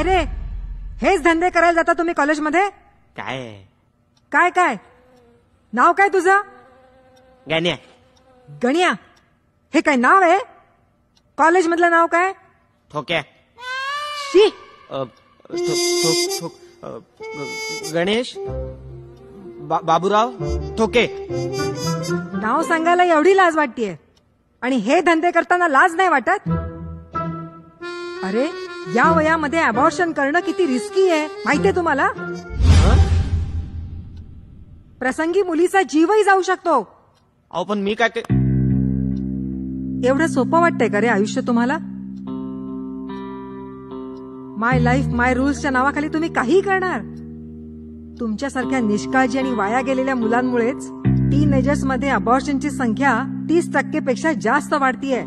काय रे, हेच धंदे करायला जाता तुम्ही कॉलेजमध्ये? काय काय काय नाव काय तुझं? गाण्या. गणिया? हे काय नाव आहे? कॉलेज मधलं नाव काय? ठोक्या. शी. गणेश बाबूराव ठोके. नाव सांगायला एवढी लाज वाटतेय आणि हे धंदे करताना लाज नाही वाटत? अरे या वयामध्ये अबॉर्शन करणं किती रिस्की आहे माहितीये तुम्हाला? प्रसंगी मुलीचा जीवही जाऊ शकतो. अहो पण मी काय एवढं सोपं वाटतंय का रे आयुष्य तुम्हाला? माय लाईफ माय रूल्सच्या नावाखाली तुम्ही काहीही करणार. तुमच्यासारख्या निष्काळजी आणि वाया गेलेल्या मुलांमुळेच टीनेजर्स मध्ये अबॉर्शनची संख्या 30% पेक्षा जास्त वाढतीये.